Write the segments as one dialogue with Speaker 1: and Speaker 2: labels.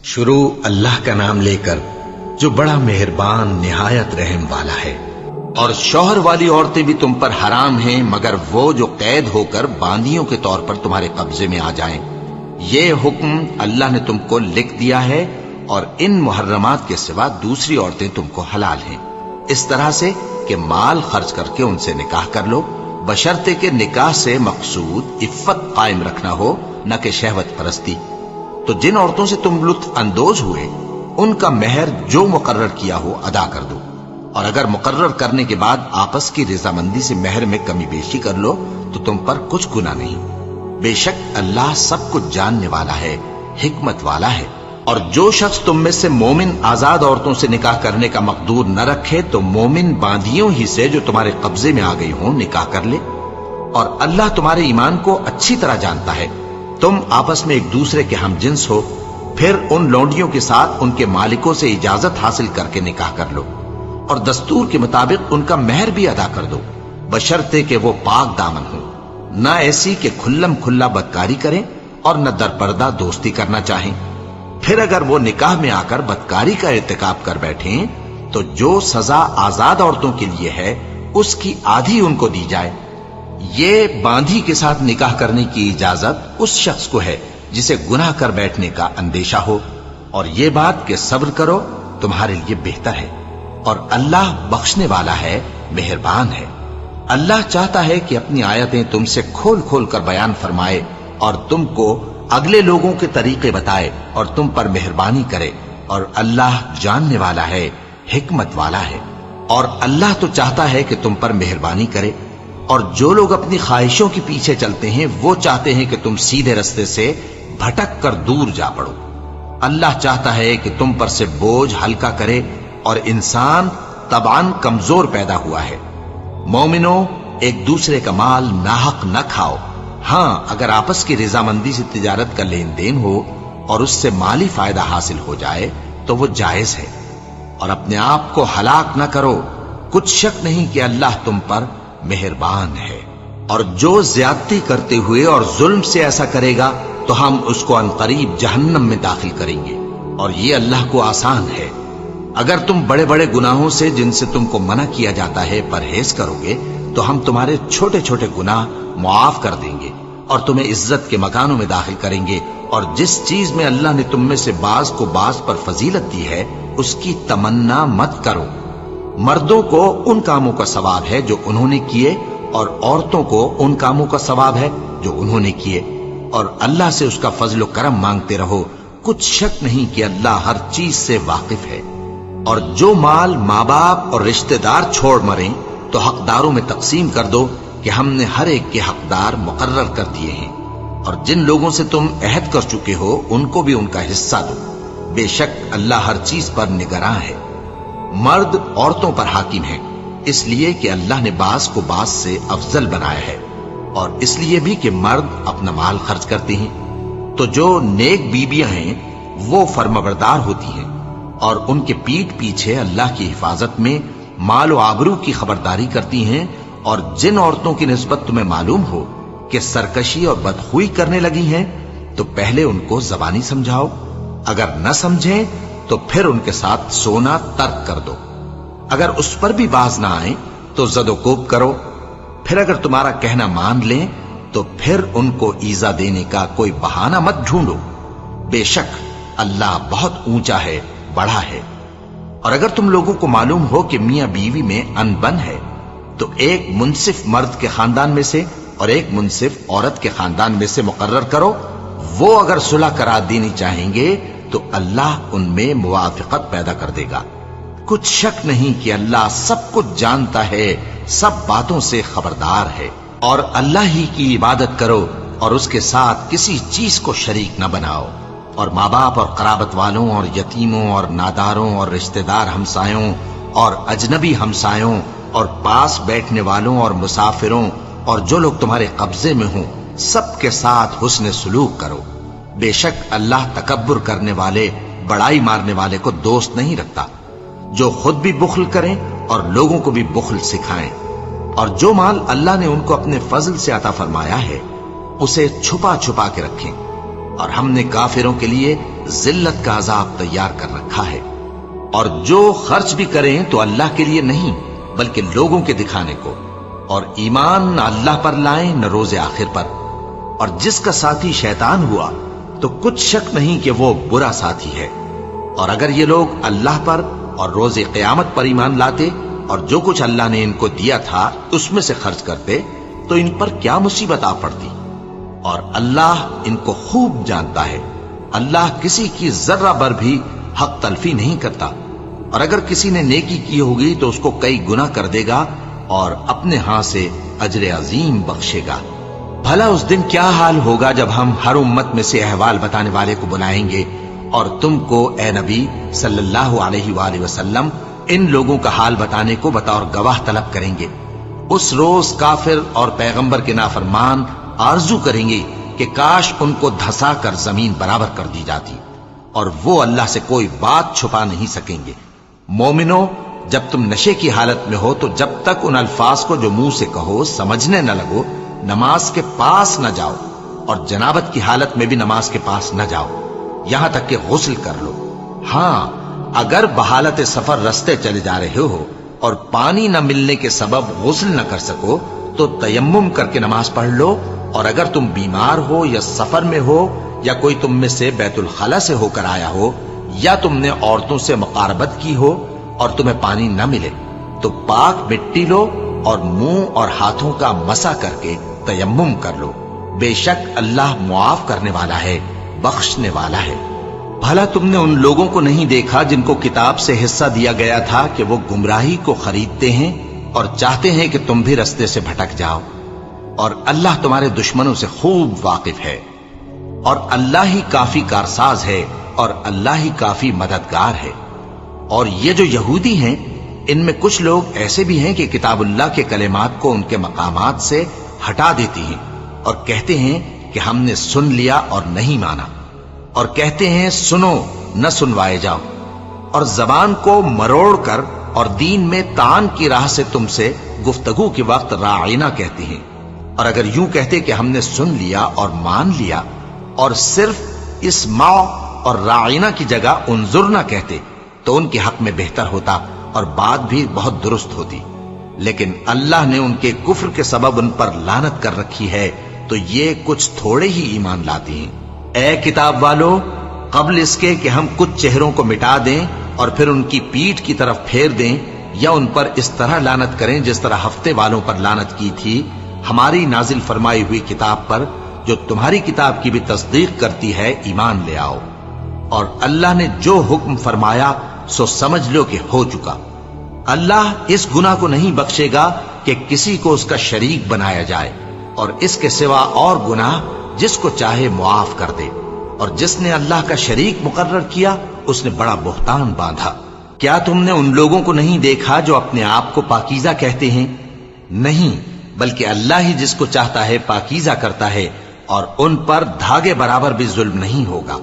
Speaker 1: شروع اللہ کا نام لے کر جو بڑا مہربان نہایت رحم والا ہے۔ اور شوہر والی عورتیں بھی تم پر حرام ہیں مگر وہ جو قید ہو کر باندیوں کے طور پر تمہارے قبضے میں آ جائیں۔ یہ حکم اللہ نے تم کو لکھ دیا ہے، اور ان محرمات کے سوا دوسری عورتیں تم کو حلال ہیں، اس طرح سے کہ مال خرچ کر کے ان سے نکاح کر لو، بشرطے کہ نکاح سے مقصود عفت قائم رکھنا ہو، نہ کہ شہوت پرستی۔ تو جن عورتوں سے تم لطف اندوز ہوئے ان کا مہر جو مقرر کیا ہو ادا کر دو، اور اگر مقرر کرنے کے بعد آپس کی رضامندی سے مہر میں کمی بیشی کر لو تو تم پر کچھ گناہ نہیں۔ بے شک اللہ سب کچھ جاننے والا ہے، حکمت والا ہے۔ اور جو شخص تم میں سے مومن آزاد عورتوں سے نکاح کرنے کا مقدور نہ رکھے تو مومن باندیوں ہی سے جو تمہارے قبضے میں آ گئی ہوں نکاح کر لے، اور اللہ تمہارے ایمان کو اچھی طرح جانتا ہے۔ تم آپس میں ایک دوسرے کے ہم جنس ہو، پھر ان لونڈیوں کے ساتھ ان کے مالکوں سے اجازت حاصل کر کے نکاح کر لو، اور دستور کے مطابق ان کا مہر بھی ادا کر دو، بشرطے کہ وہ پاک دامن ہو، نہ ایسی کہ کھلم کھلا بدکاری کریں اور نہ درپردہ دوستی کرنا چاہیں۔ پھر اگر وہ نکاح میں آ کر بدکاری کا ارتکاب کر بیٹھیں تو جو سزا آزاد عورتوں کے لیے ہے اس کی آدھی ان کو دی جائے۔ یہ باندھی کے ساتھ نکاح کرنے کی اجازت اس شخص کو ہے جسے گناہ کر بیٹھنے کا اندیشہ ہو، اور یہ بات کہ صبر کرو تمہارے لیے بہتر ہے، اور اللہ بخشنے والا ہے، مہربان ہے۔ اللہ چاہتا ہے کہ اپنی آیتیں تم سے کھول کھول کر بیان فرمائے اور تم کو اگلے لوگوں کے طریقے بتائے اور تم پر مہربانی کرے، اور اللہ جاننے والا ہے، حکمت والا ہے۔ اور اللہ تو چاہتا ہے کہ تم پر مہربانی کرے، اور جو لوگ اپنی خواہشوں کے پیچھے چلتے ہیں وہ چاہتے ہیں کہ تم سیدھے رستے سے بھٹک کر دور جا پڑو۔ اللہ چاہتا ہے کہ تم پر سے بوجھ ہلکا کرے، اور انسان طبعاً کمزور پیدا ہوا ہے۔ مومنوں، ایک دوسرے کا مال ناحق نہ کھاؤ، ہاں اگر آپس کی رضامندی سے تجارت کا لین دین ہو اور اس سے مالی فائدہ حاصل ہو جائے تو وہ جائز ہے، اور اپنے آپ کو ہلاک نہ کرو، کچھ شک نہیں کہ اللہ تم پر مہربان ہے۔ اور جو زیادتی کرتے ہوئے اور ظلم سے ایسا کرے گا تو ہم اس کو عنقریب جہنم میں داخل کریں گے، اور یہ اللہ کو آسان ہے۔ اگر تم بڑے بڑے گناہوں سے جن سے تم کو منع کیا جاتا ہے پرہیز کرو گے تو ہم تمہارے چھوٹے چھوٹے گناہ معاف کر دیں گے اور تمہیں عزت کے مکانوں میں داخل کریں گے۔ اور جس چیز میں اللہ نے تم میں سے بعض کو بعض پر فضیلت دی ہے اس کی تمنا مت کرو۔ مردوں کو ان کاموں کا ثواب ہے جو انہوں نے کیے، اور عورتوں کو ان کاموں کا ثواب ہے جو انہوں نے کیے، اور اللہ سے اس کا فضل و کرم مانگتے رہو، کچھ شک نہیں کہ اللہ ہر چیز سے واقف ہے۔ اور جو مال ماں باپ اور رشتہ دار چھوڑ مریں تو حقداروں میں تقسیم کر دو کہ ہم نے ہر ایک کے حقدار مقرر کر دیے ہیں، اور جن لوگوں سے تم عہد کر چکے ہو ان کو بھی ان کا حصہ دو، بے شک اللہ ہر چیز پر نگراں ہے۔ مرد عورتوں پر حاکم ہیں، اس لیے کہ اللہ نے بعض کو بعض سے افضل بنایا ہے، اور اس لیے بھی کہ مرد اپنا مال خرچ کرتے ہیں۔ تو جو نیک بیویاں ہیں وہ فرمانبردار ہوتی ہیں، اور ان کے پیٹھ پیچھے اللہ کی حفاظت میں مال و آبرو کی خبرداری کرتی ہیں۔ اور جن عورتوں کی نسبت تمہیں معلوم ہو کہ سرکشی اور بدخوئی کرنے لگی ہیں تو پہلے ان کو زبانی سمجھاؤ، اگر نہ سمجھیں تو پھر ان کے ساتھ سونا ترک کر دو۔ اگر اس پر بھی باز نہ آئیں تو زد و کوب کرو، پھر اگر تمہارا کہنا مان لیں تو پھر ان کو ایذا دینے کا کوئی بہانہ مت ڈھونڈو، بے شک اللہ بہت اونچا ہے، بڑا ہے۔ اور اگر تم لوگوں کو معلوم ہو کہ میاں بیوی میں انبن ہے تو ایک منصف مرد کے خاندان میں سے اور ایک منصف عورت کے خاندان میں سے مقرر کرو، وہ اگر صلح کرا دینی چاہیں گے تو اللہ ان میں موافقت پیدا کر دے گا۔ کچھ شک نہیں کہ اللہ سب کچھ جانتا ہے، سب باتوں سے خبردار ہے۔ اور اللہ ہی کی عبادت کرو اور اس کے ساتھ کسی چیز کو شریک نہ بناؤ، اور ماں باپ اور قرابت والوں اور یتیموں اور ناداروں اور رشتہ دار ہمسایوں اور اجنبی ہمسایوں اور پاس بیٹھنے والوں اور مسافروں اور جو لوگ تمہارے قبضے میں ہوں سب کے ساتھ حسن سلوک کرو، بے شک اللہ تکبر کرنے والے، بڑائی مارنے والے کو دوست نہیں رکھتا۔ جو خود بھی بخل کریں اور لوگوں کو بھی بخل سکھائیں، اور جو مال اللہ نے ان کو اپنے فضل سے عطا فرمایا ہے اسے چھپا چھپا کے رکھیں، اور ہم نے کافروں کے لیے ذلت کا عذاب تیار کر رکھا ہے۔ اور جو خرچ بھی کریں تو اللہ کے لیے نہیں بلکہ لوگوں کے دکھانے کو، اور ایمان نہ اللہ پر لائیں نہ روز آخر پر۔ اور جس کا ساتھی شیطان ہوا تو کچھ شک نہیں کہ وہ برا ساتھی ہے۔ اور اگر یہ لوگ اللہ پر اور روز قیامت پر ایمان لاتے اور جو کچھ اللہ نے ان کو دیا تھا اس میں سے خرچ کرتے تو ان پر کیا مصیبت آ پڑتی۔ اور اللہ ان کو خوب جانتا ہے، اللہ کسی کی ذرہ بر بھی حق تلفی نہیں کرتا۔ اور اگر کسی نے نیکی کی ہوگی تو اس کو کئی گنا کر دے گا اور اپنے ہاں سے اجر عظیم بخشے گا۔ بھلا اس دن کیا حال ہوگا جب ہم ہر امت میں سے احوال بتانے والے کو بلائیں گے اور تم کو اے نبی صلی اللہ علیہ وآلہ وسلم ان لوگوں کا حال بتانے کو بطور گواہ طلب کریں گے۔ اس روز کافر اور پیغمبر کے نافرمان آرزو کریں گے کہ کاش ان کو دھسا کر زمین برابر کر دی جاتی، اور وہ اللہ سے کوئی بات چھپا نہیں سکیں گے۔ مومنو، جب تم نشے کی حالت میں ہو تو جب تک ان الفاظ کو جو منہ سے کہو سمجھنے نہ لگو نماز کے پاس نہ جاؤ، اور جنابت کی حالت میں بھی نماز کے پاس نہ جاؤ یہاں تک کہ غسل کر لو۔ ہاں، اگر بحالت سفر رستے چلے جا رہے ہو اور پانی نہ ملنے کے سبب غسل نہ کر سکو تو تیمم کر کے نماز پڑھ لو، اور اگر تم بیمار ہو یا سفر میں ہو یا کوئی تم میں سے بیت الخلا سے ہو کر آیا ہو یا تم نے عورتوں سے مقاربت کی ہو اور تمہیں پانی نہ ملے تو پاک مٹی لو اور منہ اور ہاتھوں کا مسح کر کے تیمم کر لو۔ بے شک اللہ معاف کرنے والا ہے، بخشنے والا ہے۔ بھلا تم نے ان لوگوں کو نہیں دیکھا جن کو کتاب سے حصہ دیا گیا تھا کہ وہ گمراہی کو خریدتے ہیں اور چاہتے ہیں کہ تم بھی رستے سے بھٹک جاؤ، اور اللہ تمہارے دشمنوں سے خوب واقف ہے، اور اللہ ہی کافی کارساز ہے اور اللہ ہی کافی مددگار ہے۔ اور یہ جو یہودی ہیں ان میں کچھ لوگ ایسے بھی ہیں کہ کتاب اللہ کے کلمات کو ان کے مقامات سے ہٹا دیتی ہیں اور کہتے ہیں کہ ہم نے سن لیا اور نہیں مانا، اور کہتے ہیں سنو نہ سنوائے جاؤ، اور زبان کو مروڑ کر اور دین میں طعن کی راہ سے تم سے گفتگو کے وقت راعینا کہتے ہیں۔ اور اگر یوں کہتے کہ ہم نے سن لیا اور مان لیا اور صرف اسمع اور راعینا کی جگہ انظرنا کہتے تو ان کے حق میں بہتر ہوتا اور بات بھی بہت درست ہوتی، لیکن اللہ نے ان کے کفر کے سبب ان پر لعنت کر رکھی ہے تو یہ کچھ تھوڑے ہی ایمان لاتے ہیں۔ اے کتاب والو، قبل اس کے کہ ہم کچھ چہروں کو مٹا دیں اور پھر ان کی پیٹھ کی طرف پھیر دیں یا ان پر اس طرح لعنت کریں جس طرح ہفتے والوں پر لعنت کی تھی، ہماری نازل فرمائی ہوئی کتاب پر جو تمہاری کتاب کی بھی تصدیق کرتی ہے ایمان لے آؤ۔ اور اللہ نے جو حکم فرمایا سو سمجھ لو کہ ہو چکا۔ اللہ اس گناہ کو نہیں بخشے گا کہ کسی کو اس کا شریک بنایا جائے، اور اس کے سوا اور گناہ جس کو چاہے معاف کر دے، اور جس نے اللہ کا شریک مقرر کیا اس نے بڑا بہتان باندھا۔ کیا تم نے ان لوگوں کو نہیں دیکھا جو اپنے آپ کو پاکیزہ کہتے ہیں؟ نہیں، بلکہ اللہ ہی جس کو چاہتا ہے پاکیزہ کرتا ہے، اور ان پر دھاگے برابر بھی ظلم نہیں ہوگا۔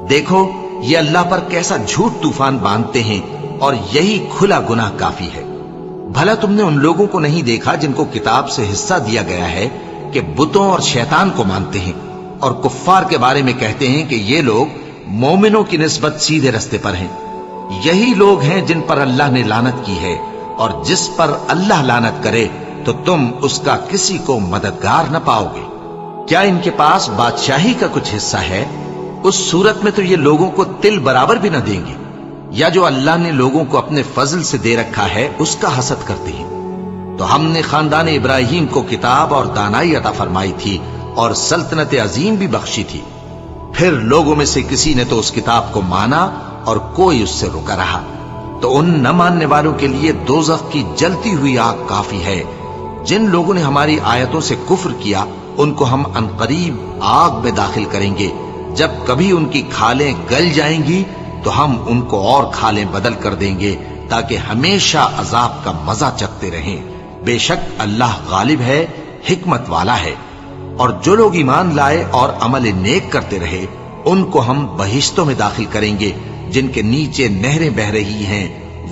Speaker 1: دیکھو یہ اللہ پر کیسا جھوٹ طوفان باندھتے ہیں، اور یہی کھلا گناہ کافی ہے۔ بھلا تم نے ان لوگوں کو نہیں دیکھا جن کو کتاب سے حصہ دیا گیا ہے کہ بتوں اور شیطان کو مانتے ہیں، اور کفار کے بارے میں کہتے ہیں کہ یہ لوگ مومنوں کی نسبت سیدھے رستے پر ہیں۔ یہی لوگ ہیں جن پر اللہ نے لعنت کی ہے، اور جس پر اللہ لعنت کرے تو تم اس کا کسی کو مددگار نہ پاؤ گے۔ کیا ان کے پاس بادشاہی کا کچھ حصہ ہے؟ اس صورت میں تو یہ لوگوں کو تل برابر بھی نہ دیں گے، یا جو اللہ نے لوگوں کو اپنے فضل سے دے رکھا ہے اس کا حسد کرتے ہیں۔ تو ہم نے خاندان ابراہیم کو کتاب اور دانائی عطا فرمائی تھی اور سلطنت عظیم بھی بخشی تھی۔ پھر لوگوں میں سے کسی نے تو اس کتاب کو مانا اور کوئی اس سے رکا رہا، تو ان نہ ماننے والوں کے لیے دوزخ کی جلتی ہوئی آگ کافی ہے۔ جن لوگوں نے ہماری آیتوں سے کفر کیا ان کو ہم عنقریب آگ میں داخل کریں گے۔ جب کبھی ان کی کھالیں گل جائیں گی تو ہم ان کو اور کھالیں بدل کر دیں گے تاکہ ہمیشہ عذاب کا مزہ چکھتے رہیں۔ بے شک اللہ غالب ہے، حکمت والا ہے۔ اور جو لوگ ایمان لائے اور عمل نیک کرتے رہے ان کو ہم بہشتوں میں داخل کریں گے جن کے نیچے نہریں بہ رہی ہیں،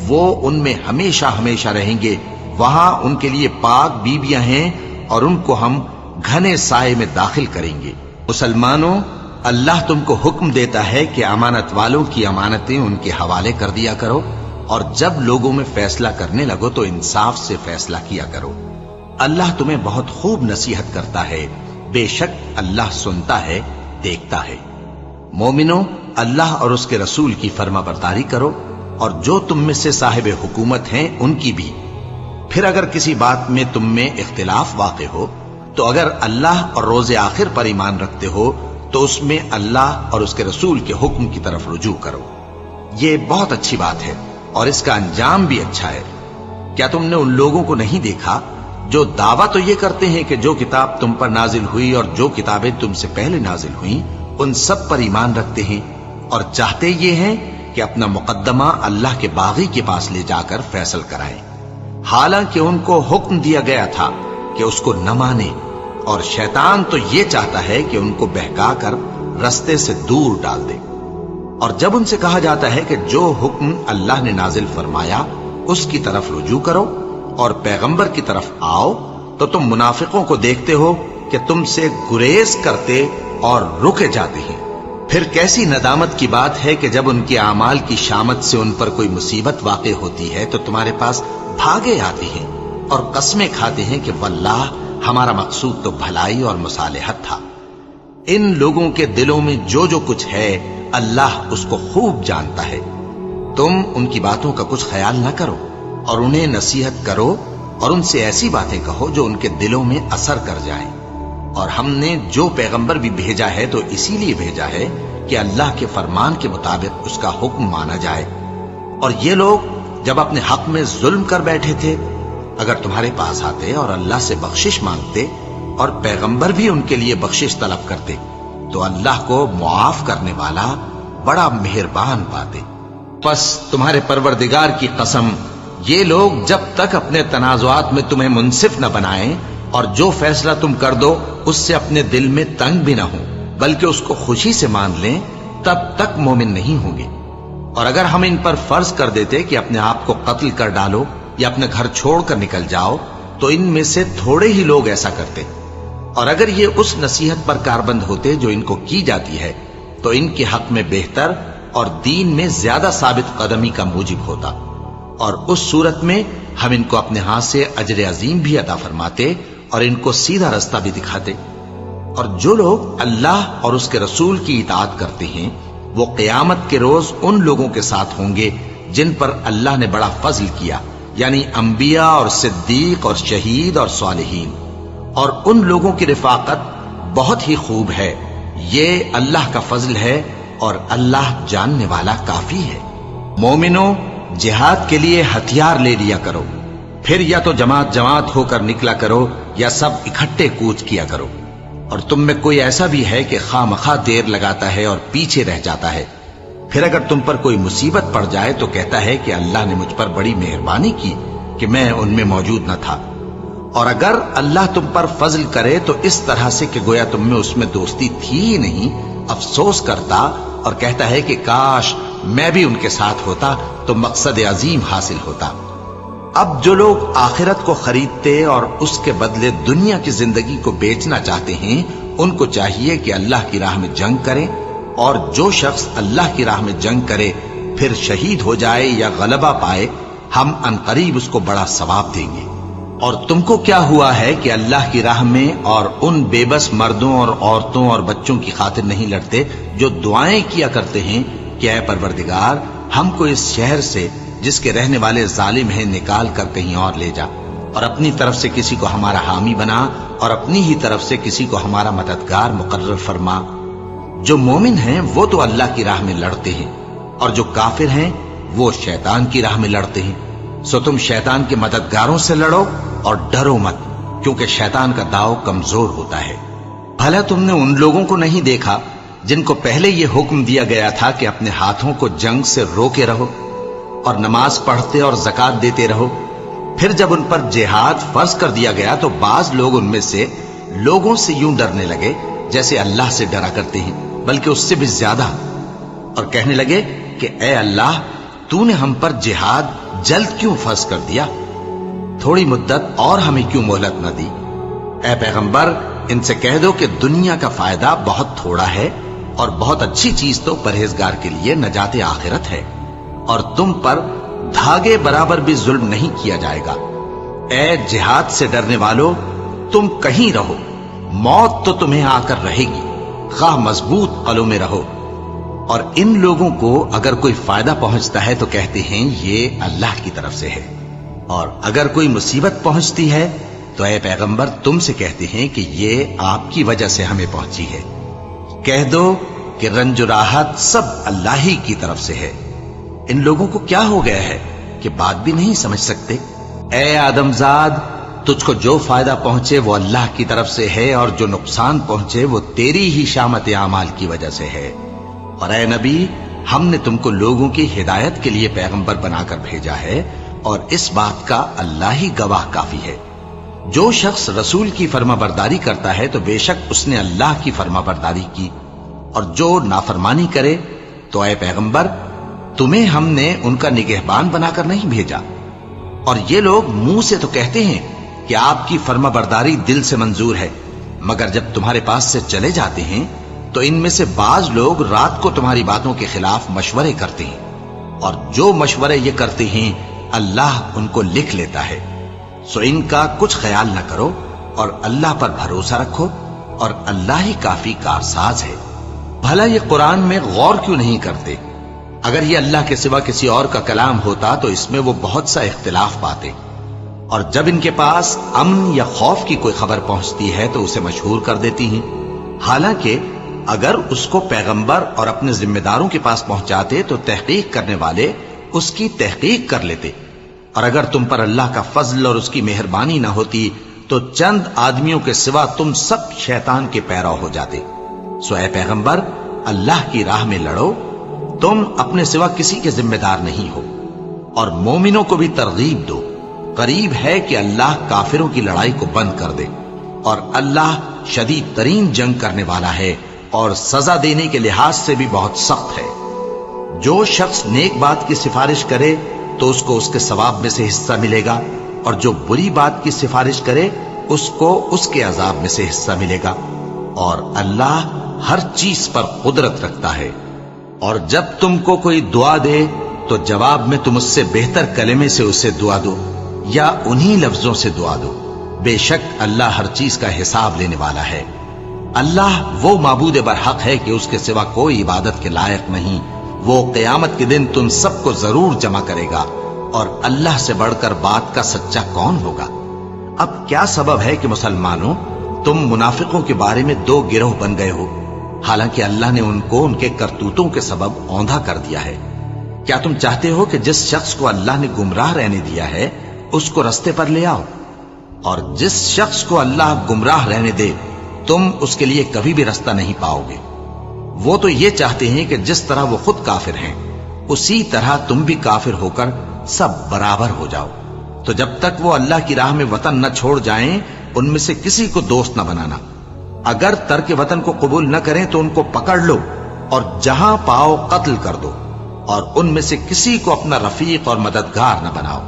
Speaker 1: وہ ان میں ہمیشہ ہمیشہ رہیں گے۔ وہاں ان کے لیے پاک بیویاں ہیں اور ان کو ہم گھنے سائے میں داخل کریں گے۔ مسلمانوں، اللہ تم کو حکم دیتا ہے کہ امانت والوں کی امانتیں ان کے حوالے کر دیا کرو، اور جب لوگوں میں فیصلہ کرنے لگو تو انصاف سے فیصلہ کیا کرو۔ اللہ تمہیں بہت خوب نصیحت کرتا ہے، بے شک اللہ سنتا ہے، دیکھتا ہے۔ مومنو، اللہ اور اس کے رسول کی فرما برداری کرو، اور جو تم میں سے صاحب حکومت ہیں ان کی بھی۔ پھر اگر کسی بات میں تم میں اختلاف واقع ہو تو اگر اللہ اور روز آخر پر ایمان رکھتے ہو تو اس میں اللہ اور اس کے رسول کے حکم کی طرف رجوع کرو۔ یہ بہت اچھی بات ہے اور اس کا انجام بھی اچھا ہے۔ کیا تم نے ان لوگوں کو نہیں دیکھا جو دعویٰ تو یہ کرتے ہیں کہ جو کتاب تم پر نازل ہوئی اور جو کتابیں تم سے پہلے نازل ہوئیں ان سب پر ایمان رکھتے ہیں، اور چاہتے یہ ہیں کہ اپنا مقدمہ اللہ کے باغی کے پاس لے جا کر فیصل کرائیں، حالانکہ ان کو حکم دیا گیا تھا کہ اس کو نہ مانے، اور شیطان تو یہ چاہتا ہے کہ ان کو بہکا کر رستے سے دور ڈال دے۔ اور جب ان سے کہا جاتا ہے کہ جو حکم اللہ نے نازل فرمایا اس کی طرف رجوع کرو اور پیغمبر کی طرف آؤ، تو تم منافقوں کو دیکھتے ہو کہ تم سے گریز کرتے اور رکے جاتے ہیں۔ پھر کیسی ندامت کی بات ہے کہ جب ان کے اعمال کی شامت سے ان پر کوئی مصیبت واقع ہوتی ہے تو تمہارے پاس بھاگے آتے ہیں اور قسمیں کھاتے ہیں کہ واللہ ہمارا مقصود تو بھلائی اور مصالحت تھا۔ ان لوگوں کے دلوں میں جو جو کچھ ہے اللہ اس کو خوب جانتا ہے۔ تم ان کی باتوں کا کچھ خیال نہ کرو اور انہیں نصیحت کرو اور ان سے ایسی باتیں کہو جو ان کے دلوں میں اثر کر جائیں۔ اور ہم نے جو پیغمبر بھی بھیجا ہے تو اسی لیے بھیجا ہے کہ اللہ کے فرمان کے مطابق اس کا حکم مانا جائے۔ اور یہ لوگ جب اپنے حق میں ظلم کر بیٹھے تھے، اگر تمہارے پاس آتے اور اللہ سے بخشش مانگتے اور پیغمبر بھی ان کے لیے بخشش طلب کرتے تو اللہ کو معاف کرنے والا بڑا مہربان پاتے۔ پس تمہارے پروردگار کی قسم، یہ لوگ جب تک اپنے تنازعات میں تمہیں منصف نہ بنائیں اور جو فیصلہ تم کر دو اس سے اپنے دل میں تنگ بھی نہ ہو بلکہ اس کو خوشی سے مان لیں، تب تک مومن نہیں ہوں گے۔ اور اگر ہم ان پر فرض کر دیتے کہ اپنے آپ کو قتل کر ڈالو یا اپنے گھر چھوڑ کر نکل جاؤ تو ان میں سے تھوڑے ہی لوگ ایسا کرتے، اور اگر یہ اس نصیحت پر کاربند ہوتے جو ان کو کی جاتی ہے تو ان کے حق میں بہتر اور دین میں زیادہ ثابت قدمی کا موجب ہوتا، اور اس صورت میں ہم ان کو اپنے ہاتھ سے اجر عظیم بھی عطا فرماتے اور ان کو سیدھا رستہ بھی دکھاتے۔ اور جو لوگ اللہ اور اس کے رسول کی اطاعت کرتے ہیں وہ قیامت کے روز ان لوگوں کے ساتھ ہوں گے جن پر اللہ نے بڑا فضل کیا، یعنی انبیاء اور صدیق اور شہید اور صالحین، اور ان لوگوں کی رفاقت بہت ہی خوب ہے۔ یہ اللہ کا فضل ہے اور اللہ جاننے والا کافی ہے۔ مومنوں، جہاد کے لیے ہتھیار لے لیا کرو، پھر یا تو جماعت جماعت ہو کر نکلا کرو یا سب اکٹھے کوچ کیا کرو۔ اور تم میں کوئی ایسا بھی ہے کہ خواہ مخواہ دیر لگاتا ہے اور پیچھے رہ جاتا ہے، پھر اگر تم پر کوئی مصیبت پڑ جائے تو کہتا ہے کہ اللہ نے مجھ پر بڑی مہربانی کی کہ میں ان میں موجود نہ تھا۔ اور اگر اللہ تم پر فضل کرے تو اس طرح سے کہ گویا تم میں اس میں دوستی تھی ہی نہیں، افسوس کرتا اور کہتا ہے کہ کاش میں بھی ان کے ساتھ ہوتا تو مقصد عظیم حاصل ہوتا۔ اب جو لوگ آخرت کو خریدتے اور اس کے بدلے دنیا کی زندگی کو بیچنا چاہتے ہیں ان کو چاہیے کہ اللہ کی راہ میں جنگ کریں، اور جو شخص اللہ کی راہ میں جنگ کرے پھر شہید ہو جائے یا غلبہ پائے ہم عنقریب اس کو بڑا ثواب دیں گے۔ اور تم کو کیا ہوا ہے کہ اللہ کی راہ میں اور ان بے بس مردوں اور عورتوں اور بچوں کی خاطر نہیں لڑتے جو دعائیں کیا کرتے ہیں کہ اے پروردگار ہم کو اس شہر سے جس کے رہنے والے ظالم ہیں نکال کر کہیں اور لے جا، اور اپنی طرف سے کسی کو ہمارا حامی بنا اور اپنی ہی طرف سے کسی کو ہمارا مددگار مقرر فرما۔ جو مومن ہیں وہ تو اللہ کی راہ میں لڑتے ہیں اور جو کافر ہیں وہ شیطان کی راہ میں لڑتے ہیں، سو تم شیطان کے مددگاروں سے لڑو اور ڈرو مت، کیونکہ شیطان کا داؤ کمزور ہوتا ہے۔ بھلا تم نے ان لوگوں کو نہیں دیکھا جن کو پہلے یہ حکم دیا گیا تھا کہ اپنے ہاتھوں کو جنگ سے روکے رہو اور نماز پڑھتے اور زکات دیتے رہو، پھر جب ان پر جہاد فرض کر دیا گیا تو بعض لوگ ان میں سے لوگوں سے یوں ڈرنے لگے جیسے اللہ سے ڈرا کرتے ہیں، بلکہ اس سے بھی زیادہ، اور کہنے لگے کہ اے اللہ تو نے ہم پر جہاد جلد کیوں فرض کر دیا، تھوڑی مدت اور ہمیں کیوں مہلت نہ دی۔ اے پیغمبر ان سے کہہ دو کہ دنیا کا فائدہ بہت تھوڑا ہے اور بہت اچھی چیز تو پرہیزگار کے لیے نجات آخرت ہے، اور تم پر دھاگے برابر بھی ظلم نہیں کیا جائے گا۔ اے جہاد سے ڈرنے والو، تم کہیں رہو، موت تو تمہیں آ کر رہے گی، خواہ مضبوط قلعوں میں رہو۔ اور ان لوگوں کو اگر کوئی فائدہ پہنچتا ہے تو کہتے ہیں یہ اللہ کی طرف سے ہے، اور اگر کوئی مصیبت پہنچتی ہے تو اے پیغمبر تم سے کہتے ہیں کہ یہ آپ کی وجہ سے ہمیں پہنچی ہے۔ کہہ دو کہ رنج و راحت سب اللہ ہی کی طرف سے ہے۔ ان لوگوں کو کیا ہو گیا ہے کہ بات بھی نہیں سمجھ سکتے؟ اے آدم زاد، تجھ کو جو فائدہ پہنچے وہ اللہ کی طرف سے ہے، اور جو نقصان پہنچے وہ تیری ہی شامت اعمال کی وجہ سے ہے۔ اور اے نبی، ہم نے تم کو لوگوں کی ہدایت کے لیے پیغمبر بنا کر بھیجا ہے، اور اس بات کا اللہ ہی گواہ کافی ہے۔ جو شخص رسول کی فرما برداری کرتا ہے تو بے شک اس نے اللہ کی فرما برداری کی، اور جو نافرمانی کرے تو اے پیغمبر تمہیں ہم نے ان کا نگہبان بنا کر نہیں بھیجا۔ اور یہ لوگ منہ سے تو کہتے ہیں کہ آپ کی فرما برداری دل سے منظور ہے، مگر جب تمہارے پاس سے چلے جاتے ہیں تو ان میں سے بعض لوگ رات کو تمہاری باتوں کے خلاف مشورے کرتے ہیں، اور جو مشورے یہ کرتے ہیں اللہ ان کو لکھ لیتا ہے۔ سو ان کا کچھ خیال نہ کرو، اور اللہ پر بھروسہ رکھو، اور اللہ ہی کافی کارساز ہے۔ بھلا یہ قرآن میں غور کیوں نہیں کرتے؟ اگر یہ اللہ کے سوا کسی اور کا کلام ہوتا تو اس میں وہ بہت سا اختلاف پاتے، اور جب ان کے پاس امن یا خوف کی کوئی خبر پہنچتی ہے تو اسے مشہور کر دیتی ہیں، حالانکہ اگر اس کو پیغمبر اور اپنے ذمہ داروں کے پاس پہنچاتے تو تحقیق کرنے والے اس کی تحقیق کر لیتے، اور اگر تم پر اللہ کا فضل اور اس کی مہربانی نہ ہوتی تو چند آدمیوں کے سوا تم سب شیطان کے پیرو ہو جاتے۔ سو اے پیغمبر، اللہ کی راہ میں لڑو، تم اپنے سوا کسی کے ذمہ دار نہیں ہو، اور مومنوں کو بھی ترغیب دو۔ قریب ہے کہ اللہ کافروں کی لڑائی کو بند کر دے، اور اللہ شدید ترین جنگ کرنے والا ہے، اور سزا دینے کے لحاظ سے بھی بہت سخت ہے۔ جو شخص نیک بات کی سفارش کرے تو اس کو اس کے ثواب میں سے حصہ ملے گا، اور جو بری بات کی سفارش کرے اس کو اس کے عذاب میں سے حصہ ملے گا، اور اللہ ہر چیز پر قدرت رکھتا ہے۔ اور جب تم کو کوئی دعا دے تو جواب میں تم اس سے بہتر کلمے سے اسے دعا دو، یا انہی لفظوں سے دعا دو، بے شک اللہ ہر چیز کا حساب لینے والا ہے۔ اللہ وہ معبود برحق ہے کہ اس کے سوا کوئی عبادت کے لائق نہیں۔ وہ قیامت کے دن تم سب کو ضرور جمع کرے گا، اور اللہ سے بڑھ کر بات کا سچا کون ہوگا؟ اب کیا سبب ہے کہ مسلمانوں تم منافقوں کے بارے میں دو گروہ بن گئے ہو، حالانکہ اللہ نے ان کو ان کے کرتوتوں کے سبب اوندھا کر دیا ہے؟ کیا تم چاہتے ہو کہ جس شخص کو اللہ نے گمراہ رہنے دیا ہے اس کو رستے پر لے آؤ، اور جس شخص کو اللہ گمراہ رہنے دے تم اس کے لیے کبھی بھی رستہ نہیں پاؤ گے؟ وہ تو یہ چاہتے ہیں کہ جس طرح وہ خود کافر ہیں اسی طرح تم بھی کافر ہو کر سب برابر ہو جاؤ۔ تو جب تک وہ اللہ کی راہ میں وطن نہ چھوڑ جائیں ان میں سے کسی کو دوست نہ بنانا۔ اگر ترک وطن کو قبول نہ کریں تو ان کو پکڑ لو اور جہاں پاؤ قتل کر دو، اور ان میں سے کسی کو اپنا رفیق اور مددگار نہ بناؤ،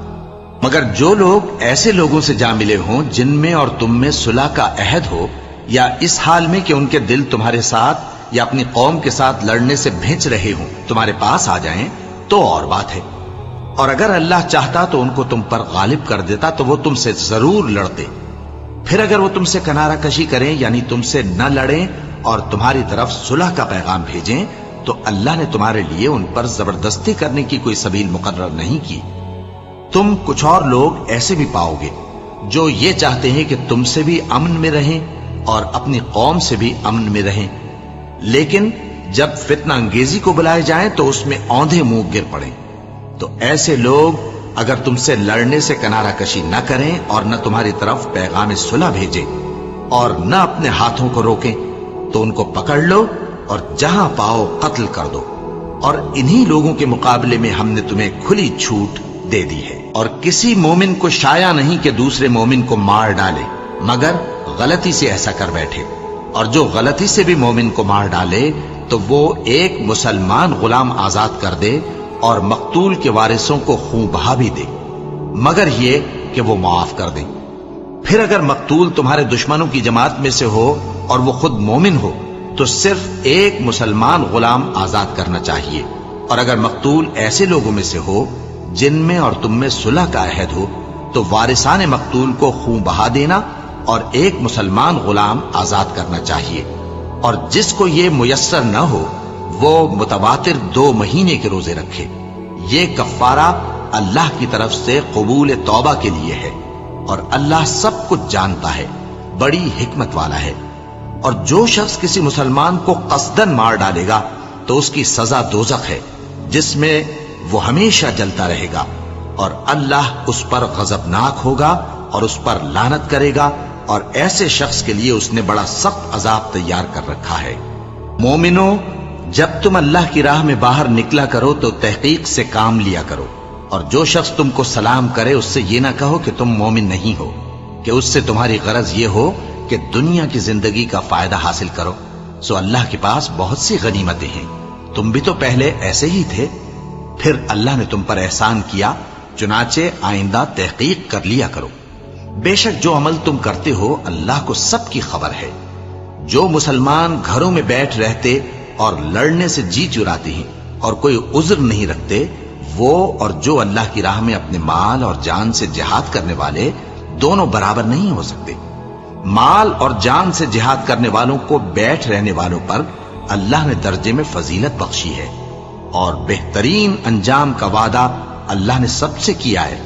Speaker 1: مگر جو لوگ ایسے لوگوں سے جا ملے ہوں جن میں اور تم میں صلح کا عہد ہو، یا اس حال میں کہ ان کے دل تمہارے ساتھ یا اپنی قوم کے ساتھ لڑنے سے بھنچ رہے ہوں تمہارے پاس آ جائیں تو اور بات ہے۔ اور اگر اللہ چاہتا تو ان کو تم پر غالب کر دیتا تو وہ تم سے ضرور لڑتے۔ پھر اگر وہ تم سے کنارہ کشی کریں یعنی تم سے نہ لڑیں اور تمہاری طرف صلح کا پیغام بھیجیں تو اللہ نے تمہارے لیے ان پر زبردستی کرنے کی کوئی سبیل مقرر نہیں کی۔ تم کچھ اور لوگ ایسے بھی پاؤ گے جو یہ چاہتے ہیں کہ تم سے بھی امن میں رہیں اور اپنی قوم سے بھی امن میں رہیں، لیکن جب فتنہ انگیزی کو بلائے جائیں تو اس میں اوندھے منہ گر پڑیں۔ تو ایسے لوگ اگر تم سے لڑنے سے کنارہ کشی نہ کریں اور نہ تمہاری طرف پیغام صلح بھیجیں اور نہ اپنے ہاتھوں کو روکیں تو ان کو پکڑ لو اور جہاں پاؤ قتل کر دو، اور انہی لوگوں کے مقابلے میں ہم نے تمہیں کھلی چھوٹ دے دی ہے۔ اور کسی مومن کو شایع نہیں کہ دوسرے مومن کو مار ڈالے مگر غلطی سے ایسا کر بیٹھے، اور جو غلطی سے بھی مومن کو مار ڈالے تو وہ ایک مسلمان غلام آزاد کر دے اور مقتول کے وارثوں کو خون بہا بھی دے، مگر یہ کہ وہ معاف کر دیں۔ پھر اگر مقتول تمہارے دشمنوں کی جماعت میں سے ہو اور وہ خود مومن ہو تو صرف ایک مسلمان غلام آزاد کرنا چاہیے، اور اگر مقتول ایسے لوگوں میں سے ہو جن میں اور تم میں صلح کا عہد ہو تو وارثان مقتول کو خون بہا دینا اور ایک مسلمان غلام آزاد کرنا چاہیے، اور جس کو یہ میسر نہ ہو وہ متواتر 2 مہینے کے روزے رکھے۔ یہ کفارہ اللہ کی طرف سے قبول توبہ کے لیے ہے، اور اللہ سب کچھ جانتا ہے، بڑی حکمت والا ہے۔ اور جو شخص کسی مسلمان کو قصدن مار ڈالے گا تو اس کی سزا دوزخ ہے، جس میں وہ ہمیشہ جلتا رہے گا، اور اللہ اس پر غضبناک ہوگا اور اس پر لعنت کرے گا، اور ایسے شخص کے لیے اس نے بڑا سخت عذاب تیار کر رکھا ہے۔ مومنو، جب تم اللہ کی راہ میں باہر نکلا کرو تو تحقیق سے کام لیا کرو، اور جو شخص تم کو سلام کرے اس سے یہ نہ کہو کہ تم مومن نہیں ہو، کہ اس سے تمہاری غرض یہ ہو کہ دنیا کی زندگی کا فائدہ حاصل کرو۔ سو اللہ کے پاس بہت سی غنیمتیں ہیں، تم بھی تو پہلے ایسے ہی تھے، پھر اللہ نے تم پر احسان کیا، چنانچہ آئندہ تحقیق کر لیا کرو۔ بے شک جو عمل تم کرتے ہو اللہ کو سب کی خبر ہے۔ جو مسلمان گھروں میں بیٹھ رہتے اور لڑنے سے جی چراتے ہیں اور کوئی عذر نہیں رکھتے، وہ اور جو اللہ کی راہ میں اپنے مال اور جان سے جہاد کرنے والے دونوں برابر نہیں ہو سکتے۔ مال اور جان سے جہاد کرنے والوں کو بیٹھ رہنے والوں پر اللہ نے درجے میں فضیلت بخشی ہے، اور بہترین انجام کا وعدہ اللہ نے سب سے کیا ہے،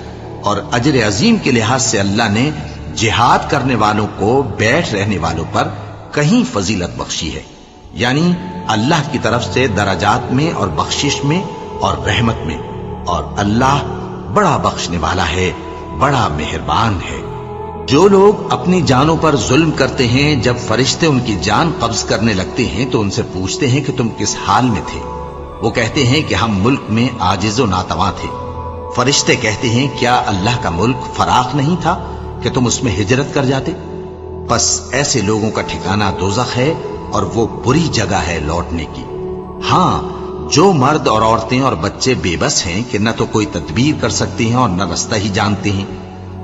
Speaker 1: اور اجر عظیم کے لحاظ سے اللہ نے جہاد کرنے والوں کو بیٹھ رہنے والوں پر کہیں فضیلت بخشی ہے، یعنی اللہ کی طرف سے درجات میں اور بخشش میں اور رحمت میں، اور اللہ بڑا بخشنے والا ہے، بڑا مہربان ہے۔ جو لوگ اپنی جانوں پر ظلم کرتے ہیں، جب فرشتے ان کی جان قبض کرنے لگتے ہیں تو ان سے پوچھتے ہیں کہ تم کس حال میں تھے؟ وہ کہتے ہیں کہ ہم ملک میں عاجز و ناتواں تھے۔ فرشتے کہتے ہیں کیا اللہ کا ملک فراخ نہیں تھا کہ تم اس میں ہجرت کر جاتے؟ بس ایسے لوگوں کا ٹھکانہ دوزخ ہے، اور وہ بری جگہ ہے لوٹنے کی۔ ہاں، جو مرد اور عورتیں اور بچے بے بس ہیں کہ نہ تو کوئی تدبیر کر سکتے ہیں اور نہ رستہ ہی جانتے ہیں،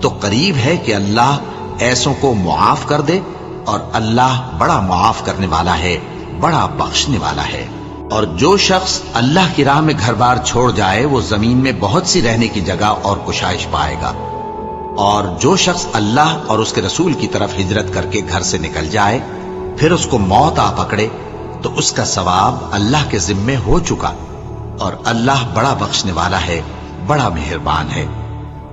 Speaker 1: تو قریب ہے کہ اللہ ایسوں کو معاف کر دے، اور اللہ بڑا معاف کرنے والا ہے، بڑا بخشنے والا ہے۔ اور جو شخص اللہ کی راہ میں گھر بار چھوڑ جائے وہ زمین میں بہت سی رہنے کی جگہ اور کشائش پائے گا، اور جو شخص اللہ اور اس کے رسول کی طرف ہجرت کر کے گھر سے نکل جائے پھر اس کو موت آ پکڑے تو اس کا ثواب اللہ کے ذمے ہو چکا، اور اللہ بڑا بخشنے والا ہے، بڑا مہربان ہے۔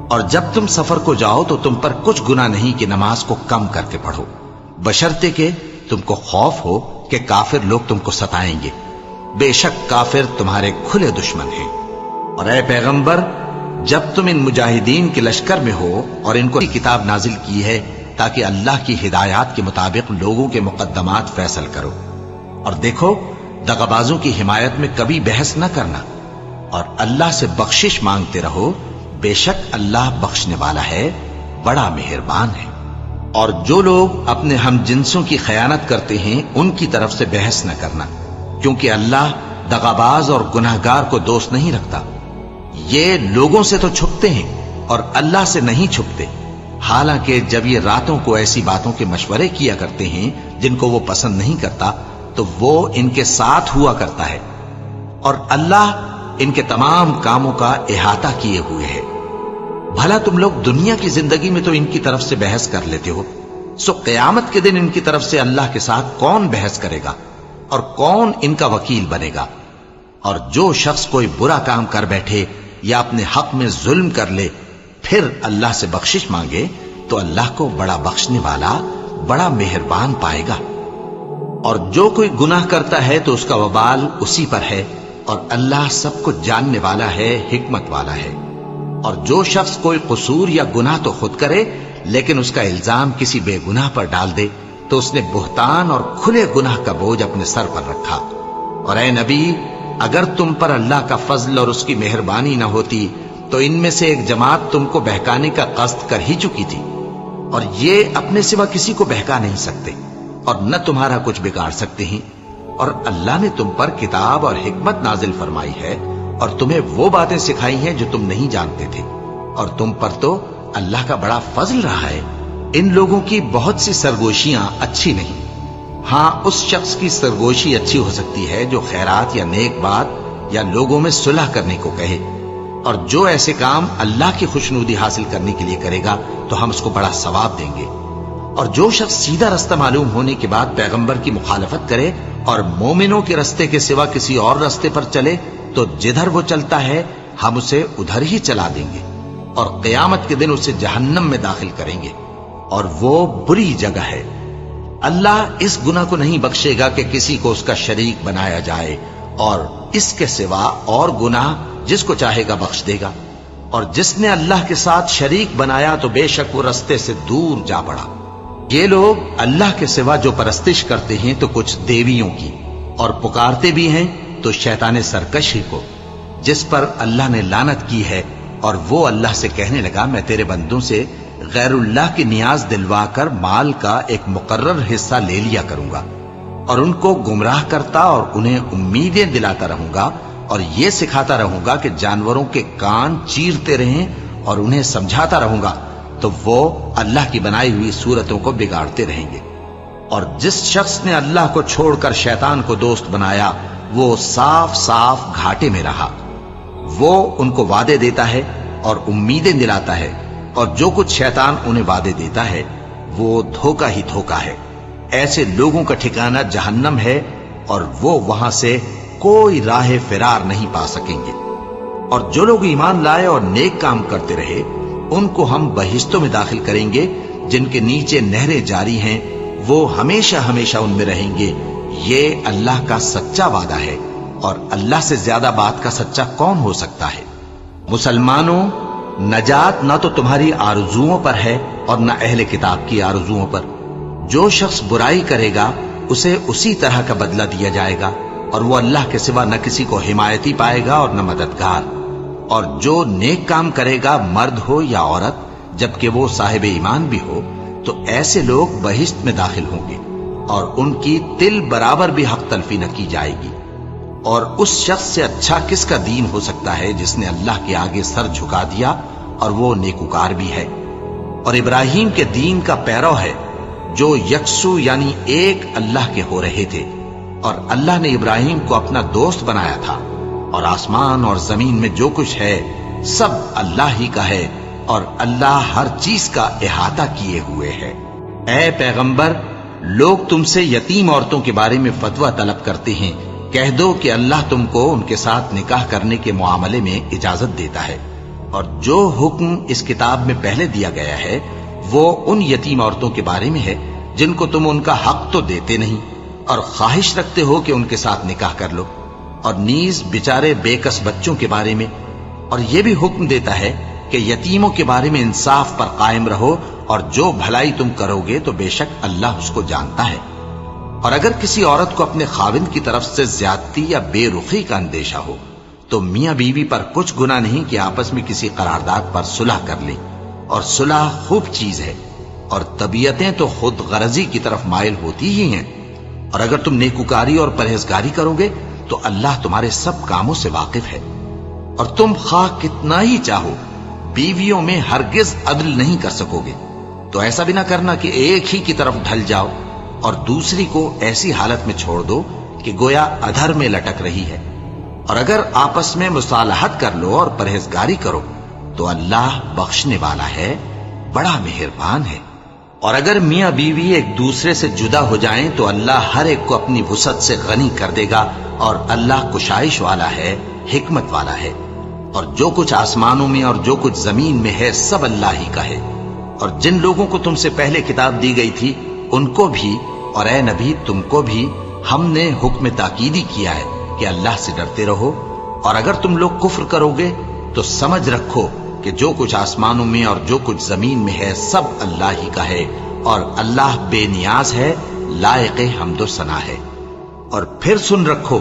Speaker 1: اور جب تم سفر کو جاؤ تو تم پر کچھ گناہ نہیں کہ نماز کو کم کر کے پڑھو، بشرطے کہ تم کو خوف ہو کہ کافر لوگ تم کو ستائیں گے، بے شک کافر تمہارے کھلے دشمن ہیں۔ اور اے پیغمبر، جب تم ان مجاہدین کے لشکر میں ہو اور ان کو کتاب نازل کی ہے تاکہ اللہ کی ہدایات کے مطابق لوگوں کے مقدمات فیصل کرو، اور دیکھو دغابازوں کی حمایت میں کبھی بحث نہ کرنا، اور اللہ سے بخشش مانگتے رہو، بے شک اللہ بخشنے والا ہے، بڑا مہربان ہے۔ اور جو لوگ اپنے ہم جنسوں کی خیانت کرتے ہیں ان کی طرف سے بحث نہ کرنا، کیونکہ اللہ دغاباز اور گناہگار کو دوست نہیں رکھتا۔ یہ لوگوں سے تو چھپتے ہیں اور اللہ سے نہیں چھپتے، حالانکہ جب یہ راتوں کو ایسی باتوں کے مشورے کیا کرتے ہیں جن کو وہ پسند نہیں کرتا تو وہ ان کے ساتھ ہوا کرتا ہے، اور اللہ ان کے تمام کاموں کا احاطہ کیے ہوئے ہے۔ بھلا تم لوگ دنیا کی زندگی میں تو ان کی طرف سے بحث کر لیتے ہو، سو قیامت کے دن ان کی طرف سے اللہ کے ساتھ کون بحث کرے گا اور کون ان کا وکیل بنے گا؟ اور جو شخص کوئی برا کام کر بیٹھے یا اپنے حق میں ظلم کر لے پھر اللہ سے بخشش مانگے تو اللہ کو بڑا بخشنے والا، بڑا مہربان پائے گا۔ اور جو کوئی گناہ کرتا ہے تو اس کا وبال اسی پر ہے، اور اللہ سب کو جاننے والا ہے، حکمت والا ہے۔ اور جو شخص کوئی قصور یا گناہ تو خود کرے لیکن اس کا الزام کسی بے گناہ پر ڈال دے تو اس نے بہتان اور کھلے گناہ کا بوجھ اپنے سر پر رکھا۔ اور اے نبی، اگر تم پر اللہ کا فضل اور اس کی مہربانی نہ ہوتی تو ان میں سے ایک جماعت تم کو بہکانے کا قصد کر ہی چکی تھی، اور یہ اپنے سوا کسی کو بہکا نہیں سکتے اور نہ تمہارا کچھ بگاڑ سکتے ہیں۔ اور اللہ نے تم پر کتاب اور حکمت نازل فرمائی ہے اور تمہیں وہ باتیں سکھائی ہیں جو تم نہیں جانتے تھے، اور تم پر تو اللہ کا بڑا فضل رہا ہے۔ ان لوگوں کی بہت سی سرگوشیاں اچھی نہیں، ہاں اس شخص کی سرگوشی اچھی ہو سکتی ہے جو خیرات یا نیک بات یا لوگوں میں صلح کرنے کو کہے، اور جو ایسے کام اللہ کی خوشنودی حاصل کرنے کے لیے کرے گا تو ہم اس کو بڑا ثواب دیں گے۔ اور جو شخص سیدھا رستہ معلوم ہونے کے بعد پیغمبر کی مخالفت کرے اور مومنوں کے رستے کے سوا کسی اور رستے پر چلے تو جدھر وہ چلتا ہے ہم اسے ادھر ہی چلا دیں گے، اور قیامت کے دن اسے جہنم میں داخل کریں گے، اور وہ بری جگہ ہے۔ اللہ اس گناہ کو نہیں بخشے گا کہ کسی کو اس کا شریک بنایا جائے، اور اس کے سوا اور گناہ جس کو چاہے گا بخش دے گا، اور جس نے اللہ کے ساتھ شریک بنایا تو بے شک وہ رستے سے دور جا پڑا۔ یہ لوگ اللہ کے سوا جو پرستش کرتے ہیں تو کچھ دیویوں کی، اور پکارتے بھی ہیں تو شیطان سرکشی کو، جس پر اللہ نے لعنت کی ہے، اور وہ اللہ سے کہنے لگا میں تیرے بندوں سے غیر اللہ کی نیاز دلوا کر مال کا ایک مقرر حصہ لے لیا کروں گا، اور ان کو گمراہ کرتا اور انہیں امیدیں دلاتا رہوں گا، اور یہ سکھاتا رہوں گا کہ جانوروں کے کان چیرتے رہیں، اور انہیں سمجھاتا رہوں گا تو وہ اللہ کی بنائی ہوئی صورتوں کو بگاڑتے رہیں گے۔ اور جس شخص نے اللہ کو چھوڑ کر شیطان کو دوست بنایا وہ صاف صاف گھاٹے میں رہا۔ وہ ان کو وعدے دیتا ہے اور امیدیں دلاتا ہے، اور جو کچھ شیطان انہیں وعدے دیتا ہے وہ دھوکہ ہی دھوکہ ہے۔ ایسے لوگوں کا ٹھکانہ جہنم ہے، اور وہ وہاں سے کوئی راہ فرار نہیں پا سکیں گے۔ اور جو لوگ ایمان لائے اور نیک کام کرتے رہے ان کو ہم بہشتوں میں داخل کریں گے جن کے نیچے نہریں جاری ہیں، وہ ہمیشہ ہمیشہ ان میں رہیں گے۔ یہ اللہ کا سچا وعدہ ہے، اور اللہ سے زیادہ بات کا سچا کون ہو سکتا ہے؟ مسلمانوں، نجات نہ تو تمہاری آرزوؤں پر ہے اور نہ اہل کتاب کی آرزوؤں پر۔ جو شخص برائی کرے گا اسے اسی طرح کا بدلہ دیا جائے گا، اور وہ اللہ کے سوا نہ کسی کو حمایتی پائے گا اور نہ مددگار۔ اور جو نیک کام کرے گا مرد ہو یا عورت جبکہ وہ صاحب ایمان بھی ہو تو ایسے لوگ بہشت میں داخل ہوں گے، اور ان کی تل برابر بھی حق تلفی نہ کی جائے گی۔ اور اس شخص سے اچھا کس کا دین ہو سکتا ہے جس نے اللہ کے آگے سر جھکا دیا اور وہ نیکوکار بھی ہے، اور ابراہیم کے دین کا پیرو ہے جو یکسو یعنی ایک اللہ کے ہو رہے تھے، اور اللہ نے ابراہیم کو اپنا دوست بنایا تھا۔ اور آسمان اور زمین میں جو کچھ ہے سب اللہ ہی کا ہے، اور اللہ ہر چیز کا احاطہ کیے ہوئے ہے۔ اے پیغمبر، لوگ تم سے یتیم عورتوں کے بارے میں فتویٰ طلب کرتے ہیں، کہہ دو کہ اللہ تم کو ان کے ساتھ نکاح کرنے کے معاملے میں اجازت دیتا ہے، اور جو حکم اس کتاب میں پہلے دیا گیا ہے وہ ان یتیم عورتوں کے بارے میں ہے جن کو تم ان کا حق تو دیتے نہیں، اور خواہش رکھتے ہو کہ ان کے ساتھ نکاح کر لو، اور نیز بیچارے بے کس بچوں کے بارے میں۔ اور یہ بھی حکم دیتا ہے کہ یتیموں کے بارے میں انصاف پر قائم رہو، اور جو بھلائی تم کرو گے تو بے شک اللہ اس کو جانتا ہے۔ اور اگر کسی عورت کو اپنے خاوند کی طرف سے زیادتی یا بے رخی کا اندیشہ ہو تو میاں بیوی پر کچھ گناہ نہیں کہ آپس میں کسی قرارداد پر صلح کر لیں، اور صلح خوب چیز ہے، اور طبیعتیں تو خود غرضی کی طرف مائل ہوتی ہی ہیں۔ اور اگر تم نیکوکاری اور پرہیزگاری کرو گے تو اللہ تمہارے سب کاموں سے واقف ہے۔ اور تم خواہ کتنا ہی چاہو بیویوں میں ہرگز عدل نہیں کر سکو گے، تو ایسا بھی نہ کرنا کہ ایک ہی کی طرف ڈھل جاؤ اور دوسری کو ایسی حالت میں چھوڑ دو کہ گویا ادھر میں لٹک رہی ہے۔ اور اگر آپس میں مصالحت کر لو اور پرہیزگاری کرو تو اللہ بخشنے والا ہے، بڑا مہربان ہے۔ اور اگر میاں بیوی ایک دوسرے سے جدا ہو جائیں تو اللہ ہر ایک کو اپنی وسعت سے غنی کر دے گا، اور اللہ کشائش والا ہے، حکمت والا ہے۔ اور جو کچھ آسمانوں میں اور جو کچھ زمین میں ہے سب اللہ ہی کا ہے۔ اور جن لوگوں کو تم سے پہلے کتاب دی گئی تھی ان کو بھی اور اے نبی تم کو بھی ہم نے حکم تاکیدی کیا ہے کہ اللہ سے ڈرتے رہو، اور اگر تم لوگ کفر کرو گے تو سمجھ رکھو کہ جو کچھ آسمانوں میں اور جو کچھ زمین میں ہے سب اللہ ہی کا ہے، اور اللہ بے نیاز ہے، لائق حمد و ثنا ہے۔ اور پھر سن رکھو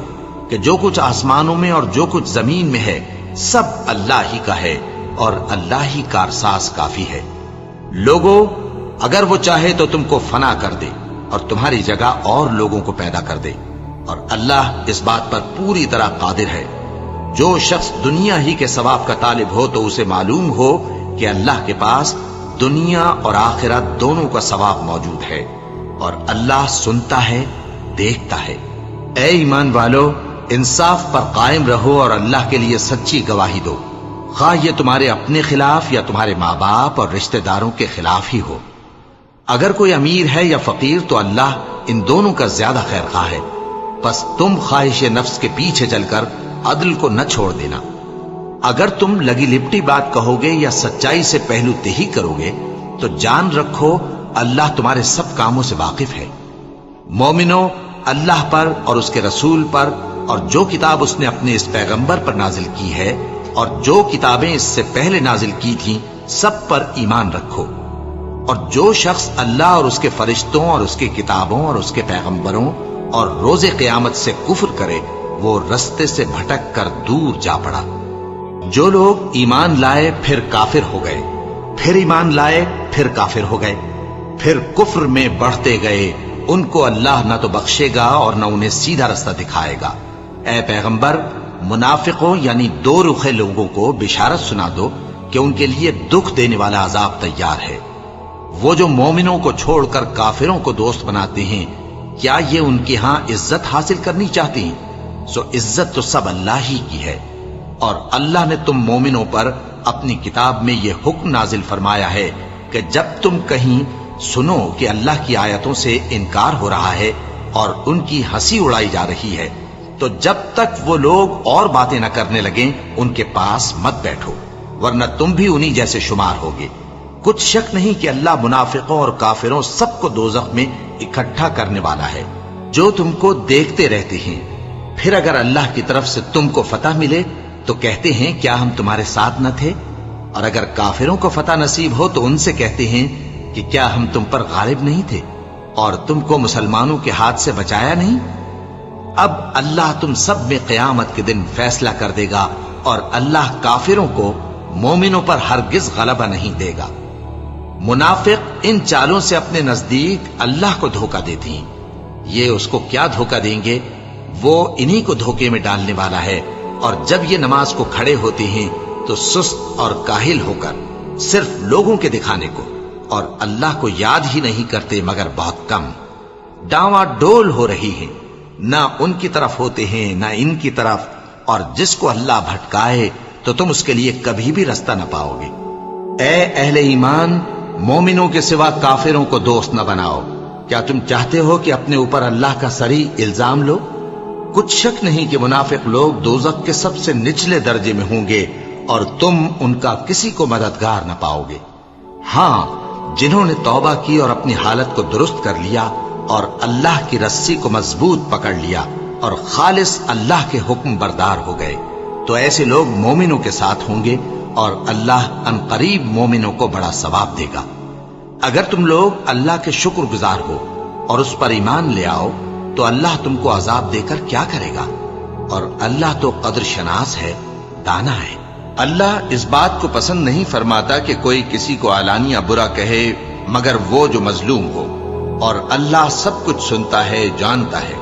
Speaker 1: کہ جو کچھ آسمانوں میں اور جو کچھ زمین میں ہے سب اللہ ہی کا ہے، اور اللہ ہی کارساز کافی ہے۔ لوگو، اگر وہ چاہے تو تم کو فنا کر دے اور تمہاری جگہ اور لوگوں کو پیدا کر دے، اور اللہ اس بات پر پوری طرح قادر ہے۔ جو شخص دنیا ہی کے ثواب کا طالب ہو تو اسے معلوم ہو کہ اللہ کے پاس دنیا اور آخرت دونوں کا ثواب موجود ہے، اور اللہ سنتا ہے، دیکھتا ہے۔ اے ایمان والو، انصاف پر قائم رہو اور اللہ کے لیے سچی گواہی دو، خواہ یہ تمہارے اپنے خلاف یا تمہارے ماں باپ اور رشتہ داروں کے خلاف ہی ہو۔ اگر کوئی امیر ہے یا فقیر تو اللہ ان دونوں کا زیادہ خیر خواہ ہے، پس تم خواہش نفس کے پیچھے چل کر عدل کو نہ چھوڑ دینا۔ اگر تم لگی لپٹی بات کہو گے یا سچائی سے پہلو تہی کرو گے تو جان رکھو اللہ تمہارے سب کاموں سے واقف ہے۔ مومنو، اللہ پر اور اس کے رسول پر اور جو کتاب اس نے اپنے اس پیغمبر پر نازل کی ہے اور جو کتابیں اس سے پہلے نازل کی تھیں سب پر ایمان رکھو، اور جو شخص اللہ اور اس کے فرشتوں اور اس کی کتابوں اور اس کے پیغمبروں اور روز قیامت سے کفر کرے وہ رستے سے بھٹک کر دور جا پڑا۔ جو لوگ ایمان لائے پھر کافر ہو گئے، پھر ایمان لائے پھر کافر ہو گئے، پھر کفر میں بڑھتے گئے، ان کو اللہ نہ تو بخشے گا اور نہ انہیں سیدھا رستہ دکھائے گا۔ اے پیغمبر، منافقوں یعنی دو رخے لوگوں کو بشارت سنا دو کہ ان کے لیے دکھ دینے والا عذاب تیار ہے۔ وہ جو مومنوں کو چھوڑ کر کافروں کو دوست بناتے ہیں، کیا یہ ان کے ہاں عزت حاصل کرنی چاہتے ہیں؟ سو عزت تو سب اللہ ہی کی ہے، اور اللہ نے تم مومنوں پر اپنی کتاب میں یہ حکم نازل فرمایا ہے کہ جب تم کہیں سنو کہ اللہ کی آیتوں سے انکار ہو رہا ہے اور ان کی ہنسی اڑائی جا رہی ہے تو جب تک وہ لوگ اور باتیں نہ کرنے لگیں ان کے پاس مت بیٹھو، ورنہ تم بھی انہی جیسے شمار ہوگے۔ کچھ شک نہیں کہ اللہ منافقوں اور کافروں سب کو دوزخ میں اکٹھا کرنے والا ہے جو تم کو دیکھتے رہتے ہیں۔ پھر اگر اللہ کی طرف سے تم کو فتح ملے تو کہتے ہیں کیا ہم تمہارے ساتھ نہ تھے، اور اگر کافروں کو فتح نصیب ہو تو ان سے کہتے ہیں کہ کیا ہم تم پر غالب نہیں تھے اور تم کو مسلمانوں کے ہاتھ سے بچایا نہیں۔ اب اللہ تم سب میں قیامت کے دن فیصلہ کر دے گا، اور اللہ کافروں کو مومنوں پر ہرگز غلبہ نہیں دے گا۔ منافق ان چالوں سے اپنے نزدیک اللہ کو دھوکہ دیتے ہیں، یہ اس کو کیا دھوکہ دیں گے، وہ انہی کو دھوکے میں ڈالنے والا ہے۔ اور جب یہ نماز کو کھڑے ہوتے ہیں تو سست اور کاہل ہو کر صرف لوگوں کے دکھانے کو اور اللہ کو یاد ہی نہیں کرتے مگر بہت کم، ڈاواں ڈول ہو رہی ہیں، نہ ان کی طرف ہوتے ہیں نہ ان کی طرف، اور جس کو اللہ بھٹکائے تو تم اس کے لیے کبھی بھی رستہ نہ پاؤ گے۔ اے اہل ایمان، مومنوں کے سوا کافروں کو دوست نہ بناؤ۔ کیا تم چاہتے ہو کہ اپنے اوپر اللہ کا صریح الزام لو؟ کچھ شک نہیں کہ منافق لوگ دوزخ کے سب سے نچلے درجے میں ہوں گے اور تم ان کا کسی کو مددگار نہ پاؤ گے۔ ہاں، جنہوں نے توبہ کی اور اپنی حالت کو درست کر لیا اور اللہ کی رسی کو مضبوط پکڑ لیا اور خالص اللہ کے حکم بردار ہو گئے تو ایسے لوگ مومنوں کے ساتھ ہوں گے، اور اللہ ان قریب مومنوں کو بڑا ثواب دے گا۔ اگر تم لوگ اللہ کے شکر گزار ہو اور اس پر ایمان لے آؤ تو اللہ تم کو عذاب دے کر کیا کرے گا، اور اللہ تو قدر شناس ہے، دانا ہے۔ اللہ اس بات کو پسند نہیں فرماتا کہ کوئی کسی کو علانیہ برا کہے مگر وہ جو مظلوم ہو، اور اللہ سب کچھ سنتا ہے، جانتا ہے۔